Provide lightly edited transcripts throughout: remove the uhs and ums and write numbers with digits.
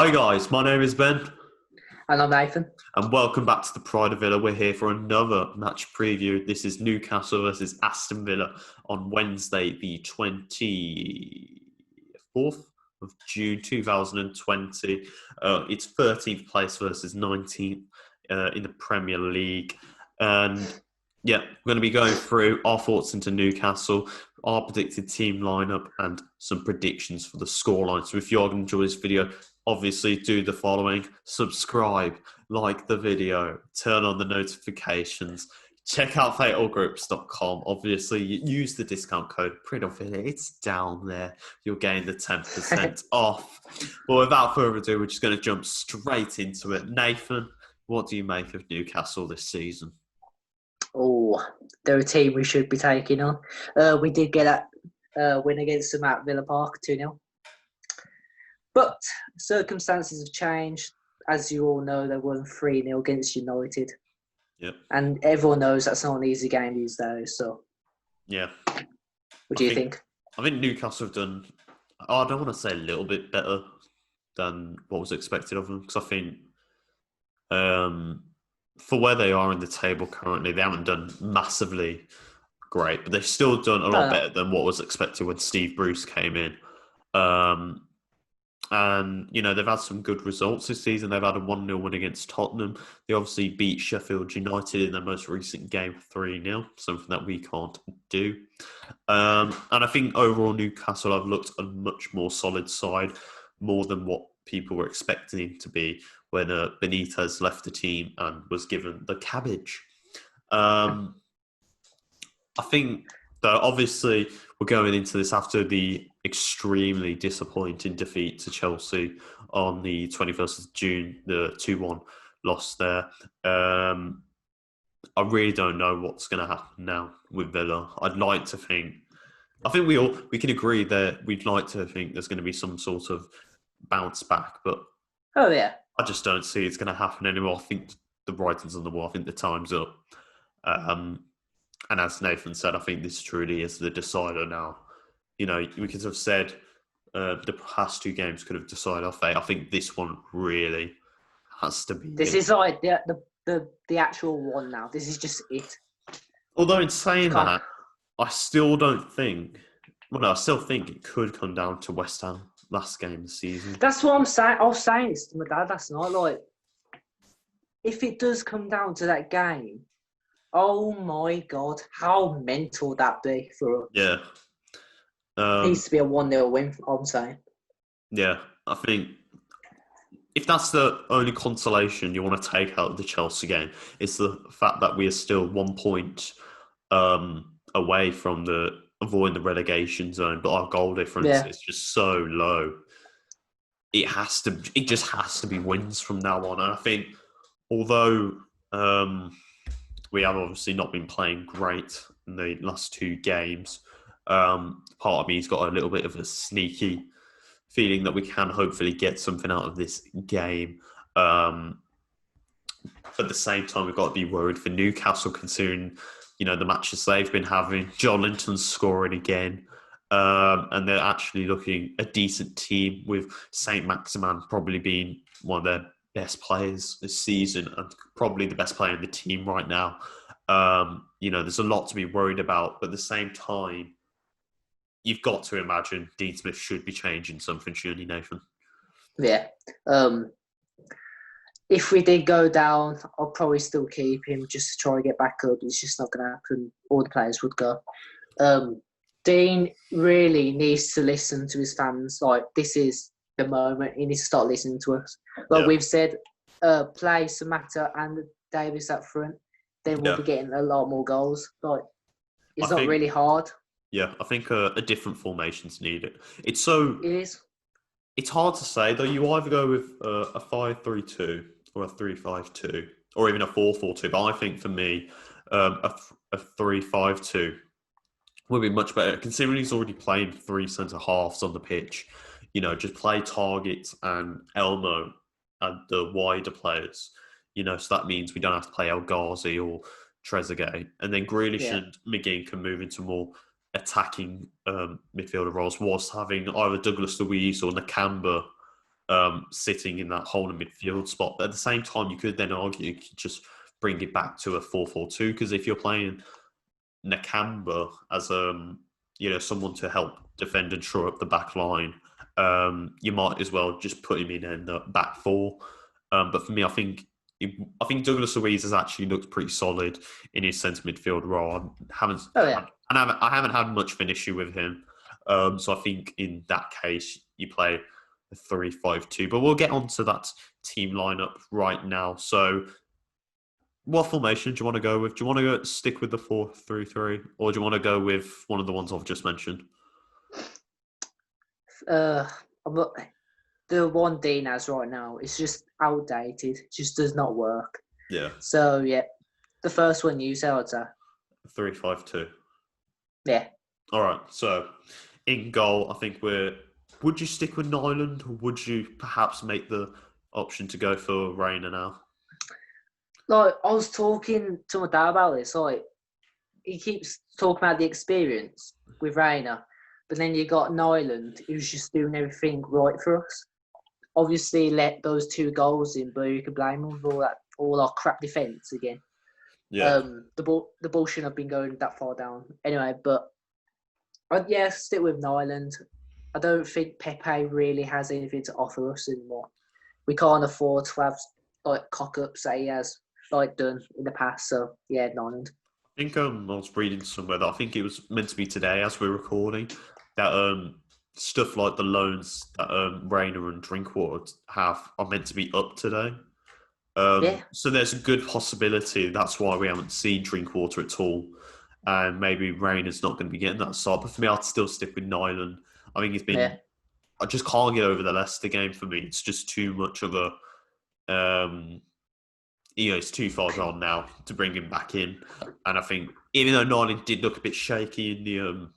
Hi guys, my name is Ben, And I'm Nathan. and welcome back to the Pride of Villa. We're here for another match preview. This is Newcastle versus Aston Villa on Wednesday, the 24th of June 2020. It's 13th place versus 19th in the Premier League. And yeah, we're going to be going through our thoughts into Newcastle, our predicted team lineup, and some predictions for the scoreline. So if you're going to enjoy this video, obviously do the following: subscribe, like the video, turn on the notifications, check out fatalgroups.com. Obviously, use the discount code PRIDOVILLA. It's down there. You'll gain the 10% off. But without further ado, we're just going to jump straight into it. Nathan, what do you make of Newcastle this season? Oh, they're a team we should be taking on. We did get that win against them at Villa Park, 2-0. But circumstances have changed. As you all know, they won 3-0 against United. Yep. And everyone knows that's not an easy game these days. So, yeah. What do you think? I think Newcastle have done, I don't want to say a little bit better than what was expected of them, because I think for where they are in the table currently, they haven't done massively great, but they've still done a lot better than what was expected when Steve Bruce came in. And, you know, they've had some good results this season. They've had a 1-0 win against Tottenham. They obviously beat Sheffield United in their most recent game 3-0, something that we can't do. And I think overall Newcastle have looked a much more solid side, more than what people were expecting him to be when Benitez left the team and was given the cabbage. I think that obviously we're going into this after the extremely disappointing defeat to Chelsea on the 21st of June, the 2-1 loss there. I really don't know what's going to happen now with Villa. I'd like to think, I think we can agree that we'd like to think there's going to be some sort of bounce back, but Oh, yeah. I just don't see it's going to happen anymore. I think the writing's on the wall. I think the time's up. And as Nathan said, I think this truly is the decider now. You know, we could have said the past two games could have decided our fate. I think this one really has to be. This is like the actual one now. This is just it. Although in saying that, I still don't think. Well, no, I still think it could come down to West Ham last game of the season. That's what I'm saying. I was saying this to my dad last night. Like, if it does come down to that game, oh my God, how mental would that be for us? Yeah. It needs to be a 1-0 win, I'm saying. Yeah, I think if that's the only consolation you want to take out of the Chelsea game, it's the fact that we are still 1 point away from avoiding the relegation zone, but our goal difference is just so low. It just has to be wins from now on. And I think although we have obviously not been playing great in the last two games, part of me's got a little bit of a sneaky feeling that we can hopefully get something out of this game. At the same time, we've got to be worried for Newcastle, considering, you know, the matches they've been having. Joelinton's scoring again, and they're actually looking a decent team, with Saint Maximin probably being one of their best players this season and probably the best player in the team right now. You know, there's a lot to be worried about, but at the same time, you've got to imagine Dean Smith should be changing something, shouldn't he, Nathan? Yeah. If we did go down, I'll probably still keep him just to try and get back up. It's just not going to happen. All the players would go. Dean really needs to listen to his fans. Like, this is the moment. He needs to start listening to us. Like we've said, play Samatta and Davis up front. Then we'll be getting a lot more goals. Like, it's not really hard. Yeah, I think a different formation's needed. It is. It's hard to say, though. You either go with a 5-3-2 or a 3-5-2 or even a 4-4-2. But I think for me, a 3-5-2 would be much better, considering he's already playing three centre-halves on the pitch. You know, just play Target and Elmo and the wider players. You know, so that means we don't have to play El Ghazi or Trezeguet. And then Grealish and McGinn can move into more attacking midfielder roles, whilst having either Douglas Luiz or Nakamba sitting in that holding midfield spot. But at the same time, you could then argue you could just bring it back to a 4-4-2 because if you're playing Nakamba as someone to help defend and shore up the back line, you might as well just put him in the back four. But for me, I think Douglas Luiz has actually looked pretty solid in his centre midfield role. I haven't had much of an issue with him. So I think in that case, you play a 3-5-2. But we'll get onto that team lineup right now. So what formation do you want to go with? Do you want to stick with the 4-3-3? Or do you want to go with one of the ones I've just mentioned? The one Dean has right now is just outdated. It just does not work. Yeah. So, yeah. The first one you said, I'd say. 3-5-2. Yeah. All right. So, in goal, I think would you stick with Nyland or would you perhaps make the option to go for Reina now? Like, I was talking to my dad about this. Like, he keeps talking about the experience with Reina, but then you got Nyland, who's just doing everything right for us. Obviously, let those 2 goals in, but you could blame him for all our crap defence again. Yeah. The ball shouldn't have been going that far down. Anyway, but I'd stick with Nyland. I don't think Pepe really has anything to offer us anymore. We can't afford to have cock-ups that he has done in the past. So yeah, Nyland. I think I was reading somewhere that I think it was meant to be today as we're recording that stuff like the loans that Rainer and Drinkwater have are meant to be up today. So there's a good possibility that's why we haven't seen Drinkwater at all. And maybe Rainer's not going to be getting that start. But for me, I'd still stick with Nyland. I think he's been... Yeah. I just can't get over the Leicester game for me. It's just too much of a... it's too far gone now to bring him back in. And I think, even though Nyland did look a bit shaky in the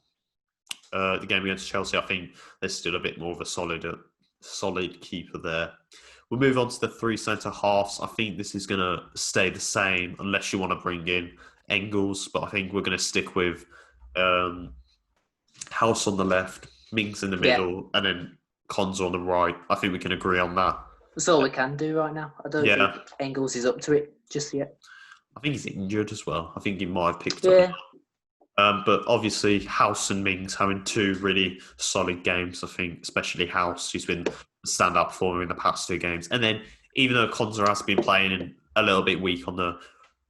game against Chelsea, I think there's still a bit more of a solid keeper there. We'll move on to the 3 centre-halves. I think this is going to stay the same unless you want to bring in Engels, but I think we're going to stick with House on the left, Mings in the middle, and then Konza on the right. I think we can agree on that. That's all we can do right now. I don't think Engels is up to it just yet. I think he's injured as well. I think he might have picked up. But obviously, House and Mings having 2 really solid games, I think, especially House, who's been a stand-up performer in the past 2 games. And then, even though Konza has been playing a little bit weak on the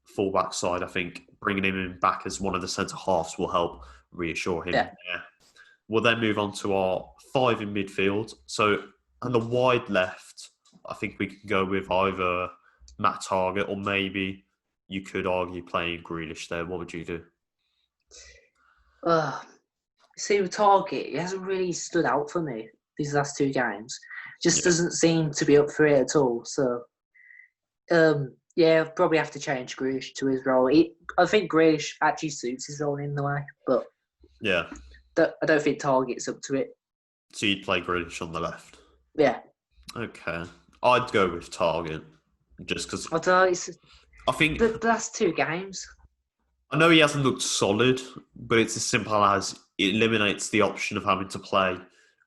full-back side, I think bringing him back as one of the centre-halves will help reassure him. Yeah. We'll then move on to our 5 in midfield. So, on the wide left, I think we can go with either Matt Targett or maybe you could argue playing Grealish there. What would you do? See, with Target, he hasn't really stood out for me these last 2 games. Just doesn't seem to be up for it at all. So, I'll probably have to change Grealish to his role. I think Grealish actually suits his role in the way, but I don't think Target's up to it. So you'd play Grealish on the left? Yeah. Okay. I'd go with Target just because... I think the last 2 games... I know he hasn't looked solid, but it's as simple as it eliminates the option of having to play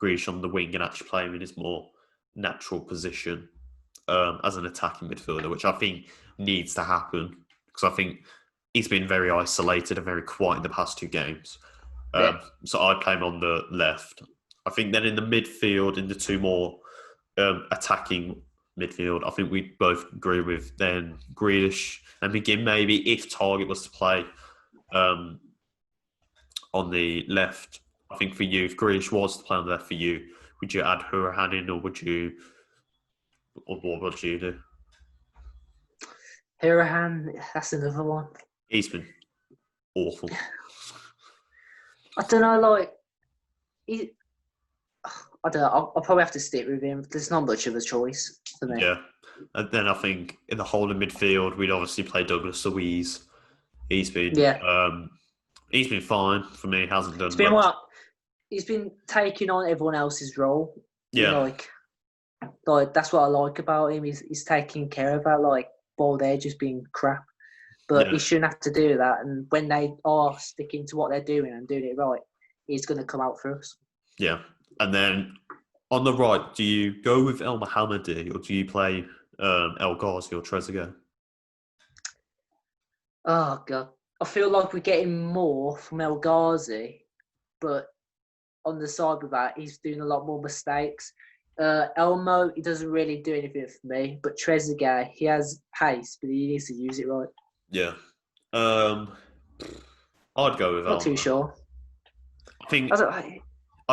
Grealish on the wing and actually play him in his more natural position as an attacking midfielder, which I think needs to happen because I think he's been very isolated and very quiet in the past 2 games. So I'd play him on the left. I think then in the midfield, in the 2 more attacking midfield, I think we both agree with then Grealish and McGinn maybe if Target was to play on the left. I think for you, if Grealish was to play on the left for you, would you add Hurahan in or what would you do? Hurahan, that's another one. He's been awful. I don't know, I don't know. I'll probably have to stick with him. There's not much of a choice for me. Yeah. And then I think in the whole of midfield, we'd obviously play Douglas Luiz. He's been fine for me. Hasn't done much. He's been taking on everyone else's role. Yeah. Like that's what I like about him. He's taking care of that. While they're just being crap. But he shouldn't have to do that. And when they are sticking to what they're doing and doing it right, he's going to come out for us. Yeah. And then On the right, do you go with El Mohammadi or do you play El Ghazi or Trezeguet? Oh god, I feel like we're getting more from El Ghazi, but on the side with that, he's doing a lot more mistakes. Elmo, he doesn't really do anything for me, but Trezeguet, he has pace, but he needs to use it right. Yeah. I'd go with Not too Elmo. sure. I think I don't, I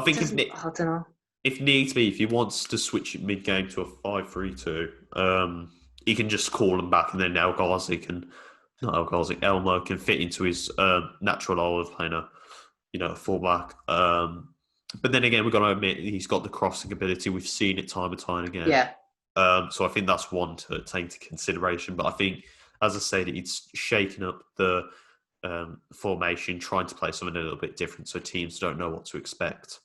think I don't know. if needs be, if he wants to switch it mid game to a 5-3-2, he can just call him back, and then El Ghazi can, not El Ghazi, Elmo can fit into his natural role of playing a fullback. But then again, we've got to admit he's got the crossing ability. We've seen it time and time again. Yeah. So I think that's one to take into consideration. But I think, as I said, it's shaking up the formation, trying to play something a little bit different so teams don't know what to expect.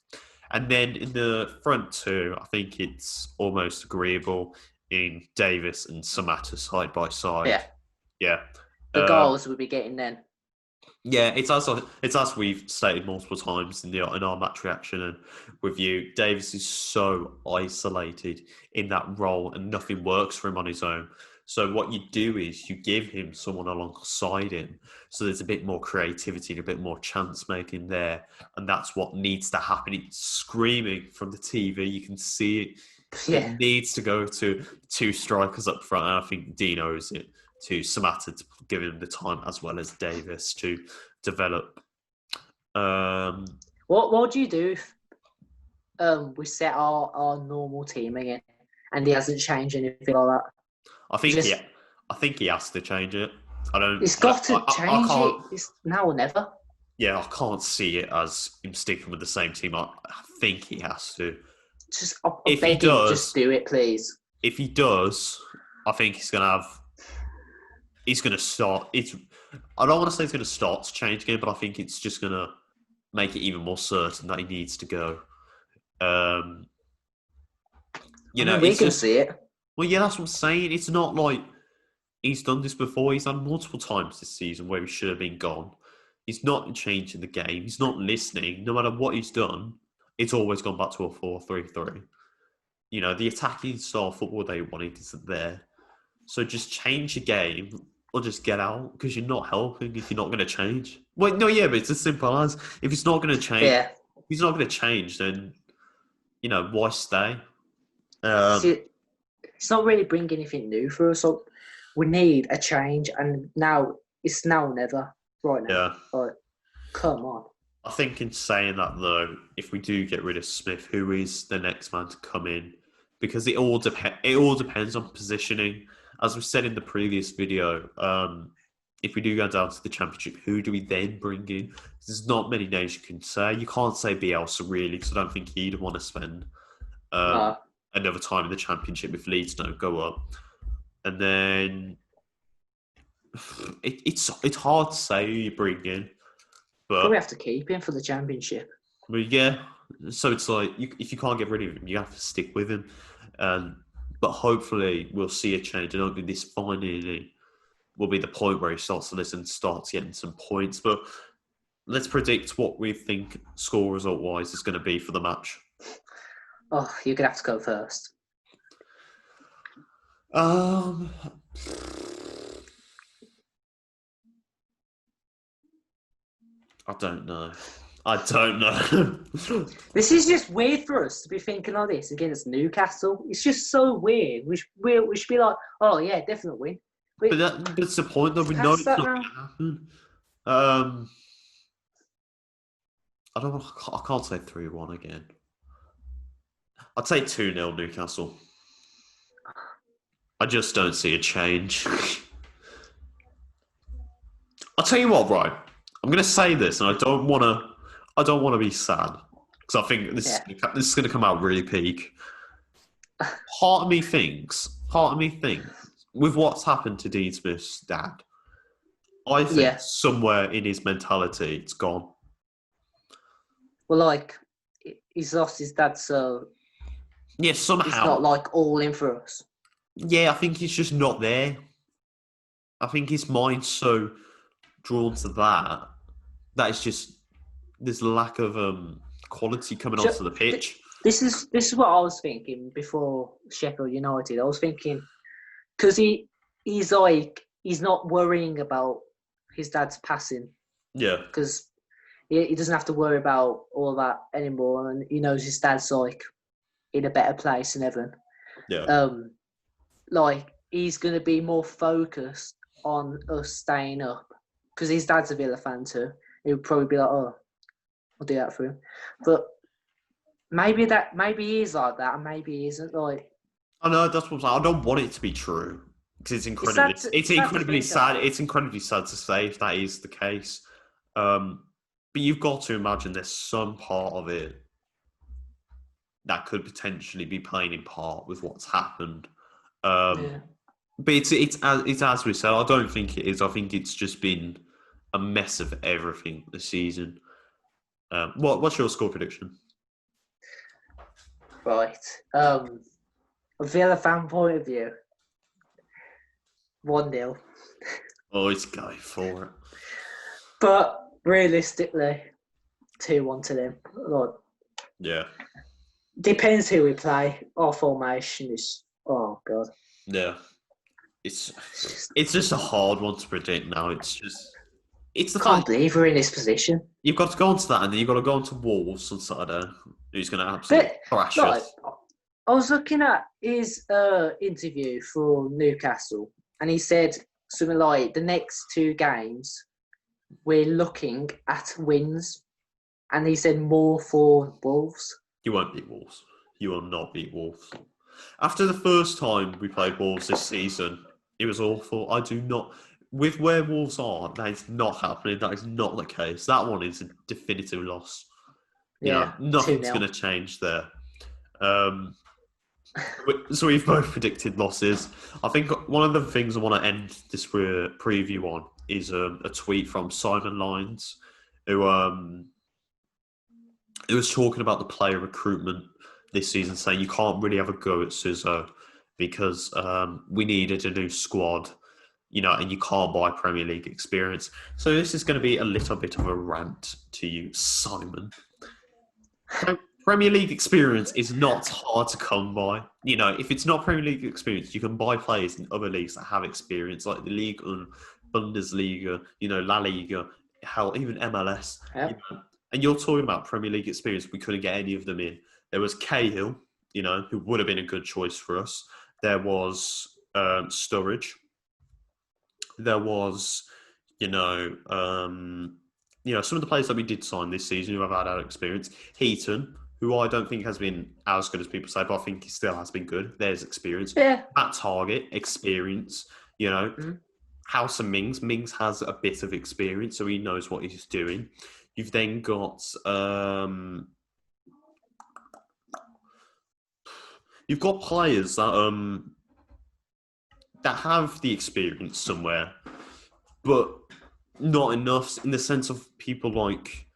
And then in the front two, I think it's almost agreeable in Davis and Samatta side by side. Yeah. Yeah. The goals we'll be getting then. Yeah, it's as we've stated multiple times in our match reaction and review. Davis is so isolated in that role, and nothing works for him on his own. So what you do is you give him someone alongside him, so there's a bit more creativity and a bit more chance making there, and that's what needs to happen. It's screaming from the TV. You can see it. Yeah. It needs to go to two strikers up front, and I think Dean knows it. To Samatta to give him the time as well as Davis to develop. What do you do if we set our normal team again and he hasn't changed anything like that? I think he has to change it. He's got to change it. It's now or never. Yeah, I can't see it as him sticking with the same team. I think he has to. Just if he does, just do it, please. If he does, I think he's gonna have. He's going to start. I don't want to say he's going to start to change again, but I think it's just going to make it even more certain that he needs to go. We can see it. Well, yeah, that's what I'm saying. It's not like he's done this before. He's done multiple times this season where he should have been gone. He's not changing the game. He's not listening. No matter what he's done, it's always gone back to a 4-3-3. The attacking style football they wanted isn't there. So just change your game or just get out because you're not helping if you're not going to change. Well, no, yeah, but it's as simple as if it's not going to change. Yeah. If he's not going to change, then why stay? See, it's not really bringing anything new for us. So we need a change, and now it's now or never. Right now. Yeah. Like, come on. I think in saying that though, if we do get rid of Smith, who is the next man to come in? Because it all depends on positioning. As we said in the previous video, if we do go down to the Championship, who do we then bring in? There's not many names you can say. You can't say Bielsa really, because I don't think he'd want to spend another time in the Championship if Leeds don't go up. And then it's hard to say who you bring in. But we have to keep him for the Championship. Well, yeah. So it's like, if you can't get rid of him, you have to stick with him. But hopefully we'll see a change. I don't think this finally will be the point where he starts to listen, starts getting some points. But let's predict what we think score result-wise is going to be for the match. Oh, you're going to have to go first. I don't know. This is just weird for us to be thinking like this against Newcastle. It's just so weird. We should be like, oh yeah, definitely win. But that's the point, though. We know it's not going to happen. I can't say 3-1 again. I'd say 2-0 Newcastle. I just don't see a change. I'll tell you what, right? I'm going to say this, and I don't want to be sad because I think this is going to come out really peak. Part of me thinks, with what's happened to Dean Smith's dad, I think somewhere in his mentality, it's gone. Well, like, he's lost his dad, so yeah, somehow it's not like all in for us. Yeah, I think he's just not there. I think his mind's so drawn to that it's just there's lack of quality coming onto the pitch. This is what I was thinking before Sheffield United. I was thinking because he's not worrying about his dad's passing Yeah, because he doesn't have to worry about all that anymore, and he knows his dad's like in a better place than ever. yeah. Like he's going to be more focused on us staying up because his dad's a Villa fan too. He would probably be like, "Oh, I'll do that for him," but maybe he is like that, and maybe he isn't. Like I know that's what I'm saying. I don't want it to be true because it's incredibly, it's sad to think sad. that. It's incredibly sad to say if that is the case. But you've got to imagine there's some part of it that could potentially be playing in part with what's happened. Yeah. But it's as we said. I don't think it is. I think it's just been a mess of everything this season. What's your score prediction? Right. A Villa fan point of view, 1-0. Oh, it's going for it. But realistically, 2-1 to them. Like, Yeah. depends who we play. Our formation is, oh god. Yeah. It's just a hard one to predict now. It's the Can't fact believe we're in this position. you've got to go on to that, and then you've got to go on to Wolves on Saturday. Who's going to absolutely thrash Like, us? I was looking at his interview for Newcastle, and he said something like, the next 2 games, we're looking at wins. And he said more for Wolves. You won't beat Wolves. You will not beat Wolves. After the first time we played Wolves this season, it was awful. I do not. With where Wolves are, that is not happening. That is not the case. That one is a definitive loss. Yeah, Nothing's 2-0. going to change there. So we've both predicted losses. I think one of the things I want to end this preview on is a tweet from Simon Lyons, who was talking about the player recruitment this season, saying you can't really have a go at Suso because we needed a new squad, and you can't buy Premier League experience. So this is going to be a little bit of a rant to you, Simon. Premier League experience is not hard to come by. If it's not Premier League experience, you can buy players in other leagues that have experience, like the League and Bundesliga, La Liga, hell, even MLS. Yep. And you're talking about Premier League experience. We couldn't get any of them in. There was Cahill, who would have been a good choice for us. There was Sturridge. There was, some of the players that we did sign this season who have had our experience. Heaton, who I don't think has been as good as people say, but I think he still has been good. There's experience. Yeah. At Target, experience. House and Mings. Mings has a bit of experience, so he knows what he's doing. You've then got you've got players that have the experience somewhere, but not enough in the sense of people like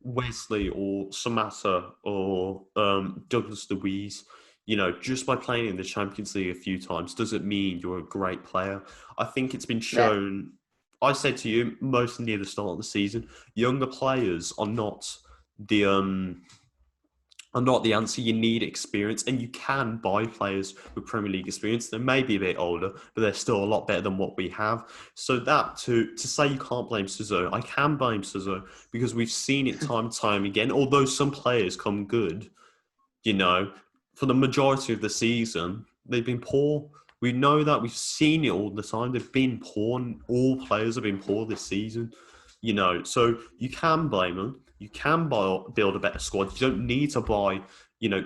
Wesley or Samata or Douglas Luiz. Just by playing in the Champions League a few times doesn't mean you're a great player. I think it's been shown. Yeah. I said to you, mostly near the start of the season, younger players are not the answer. You need experience, and you can buy players with Premier League experience. They may be a bit older, but they're still a lot better than what we have. So that to say you can't blame Suso, I can blame Suso because we've seen it time and time again. Although some players come good, for the majority of the season, they've been poor. We know that. We've seen it all the time. They've been poor, and all players have been poor this season. So you can blame them. You can build a better squad. You don't need to buy,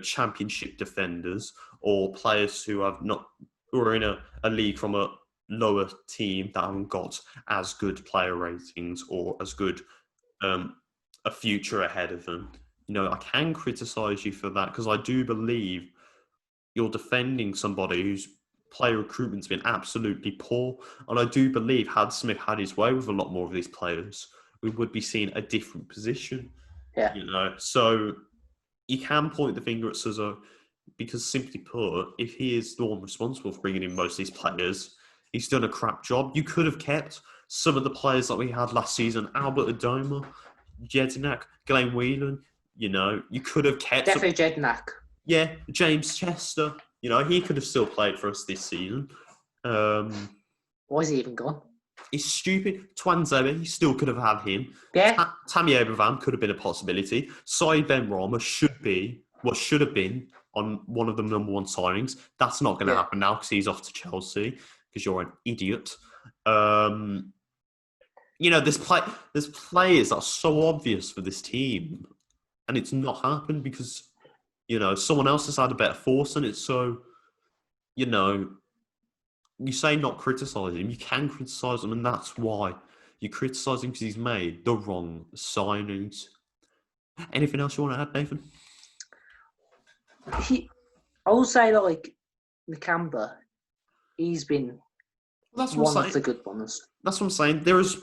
championship defenders or players who are in a league from a lower team that haven't got as good player ratings or as good a future ahead of them. I can criticise you for that because I do believe you're defending somebody whose player recruitment's been absolutely poor. And I do believe had Smith had his way with a lot more of these players, we would be seeing a different position. Yeah. So you can point the finger at Suso because simply put, if he is the one responsible for bringing in most of these players, he's done a crap job. You could have kept some of the players that we had last season, Albert Adoma, Jedinak, Glenn Whelan. You could have kept... Definitely Jedinak. Yeah, James Chester. He could have still played for us this season. Why is he even gone? He's stupid. Twanzebe, he still could have had him. Yeah. Tammy Abraham could have been a possibility. Saeed Ben Rama should have been on one of the number one signings. That's not going to happen now because he's off to Chelsea because you're an idiot. There's players that are so obvious for this team, and it's not happened because someone else has had a better force in it. So, you say not criticise him, you can criticise him, and that's why you criticise him because he's made the wrong signings. Anything else you want to add, Nathan? I will say, like, Nakamba, he's been one of the good ones. That's what I'm saying. There is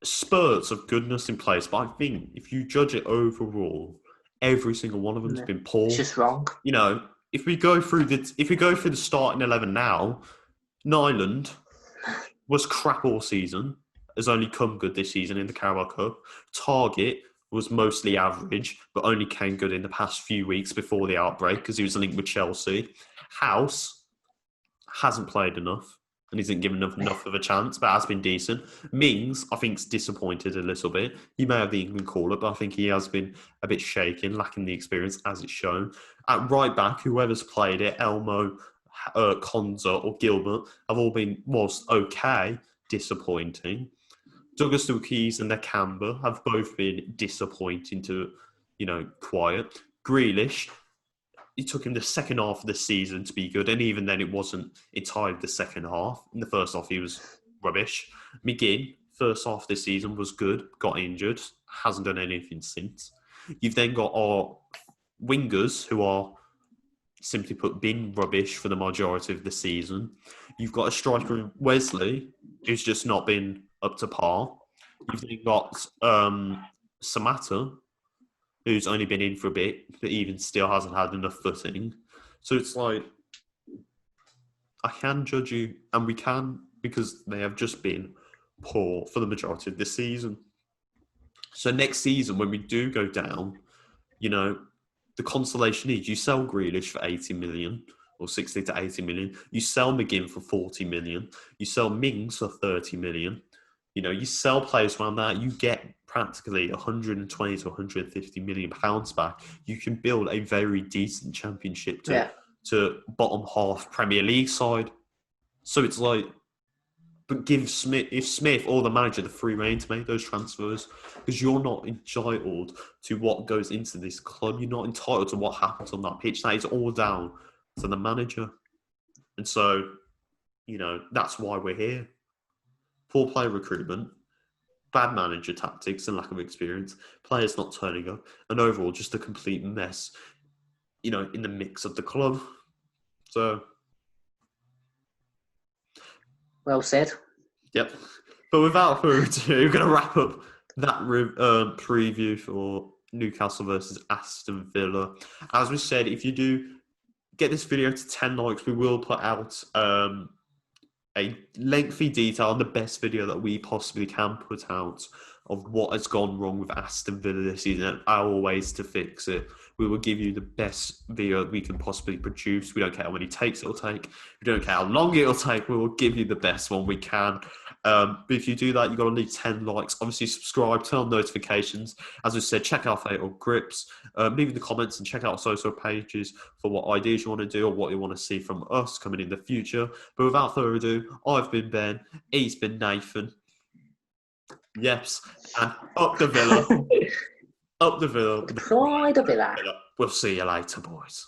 spurts of goodness in place, but I think if you judge it overall, every single one of them's been poor. It's just wrong. If we go through the starting 11 now, Nyland was crap all season, has only come good this season in the Carabao Cup. Target was mostly average, but only came good in the past few weeks before the outbreak because he was linked with Chelsea. House hasn't played enough and isn't given enough of a chance, but has been decent. Mings, I think, is disappointed a little bit. He may have the England call-up, but I think he has been a bit shaken, lacking the experience, as it's shown. At right back, whoever's played it, Elmo, Konza or Gilbert, have all been, whilst okay, disappointing. Douglas Luiz and Nakamba have both been disappointing to, quiet. Grealish, it took him the second half of the season to be good, and even then it wasn't entirely the second half. In the first half, he was rubbish. McGinn, first half of the season was good, got injured, hasn't done anything since. You've then got our wingers who are, simply put, been rubbish for the majority of the season. You've got a striker, Wesley, who's just not been up to par. You've then got Samata, who's only been in for a bit, but even still hasn't had enough footing. So it's like, I can judge you, and we can, because they have just been poor for the majority of this season. So next season, when we do go down, the consolation is you sell Grealish for 80 million or 60 to 80 million. You sell McGinn for 40 million. You sell Mings for 30 million. You sell players around that. You get practically 120 to 150 million pounds back. You can build a very decent championship to bottom half Premier League side. So it's like, but give Smith or the manager the free rein to make those transfers, because you're not entitled to what goes into this club. You're not entitled to what happens on that pitch. That is all down to the manager. And so, that's why we're here. Poor player recruitment, bad manager tactics and lack of experience, players not turning up, and overall just a complete mess, in the mix of the club. So... Well said. Yep. But without further ado, we're going to wrap up that preview for Newcastle versus Aston Villa. As we said, if you do get this video to 10 likes, we will put out a lengthy detail on the best video that we possibly can put out of what has gone wrong with Aston Villa this season and our ways to fix it. We will give you the best video we can possibly produce. We don't care how many takes it'll take. We don't care how long it'll take. We will give you the best one we can. But if you do that, you've got to leave 10 likes. Obviously, subscribe, turn on notifications. As I said, check out Fatal Grips. Leave in the comments and check out our social pages for what ideas you want to do or what you want to see from us coming in the future. But without further ado, I've been Ben. He's been Nathan. Yes. And up the Villa. Up the Villa. Pride of Villa. We'll see you later, boys.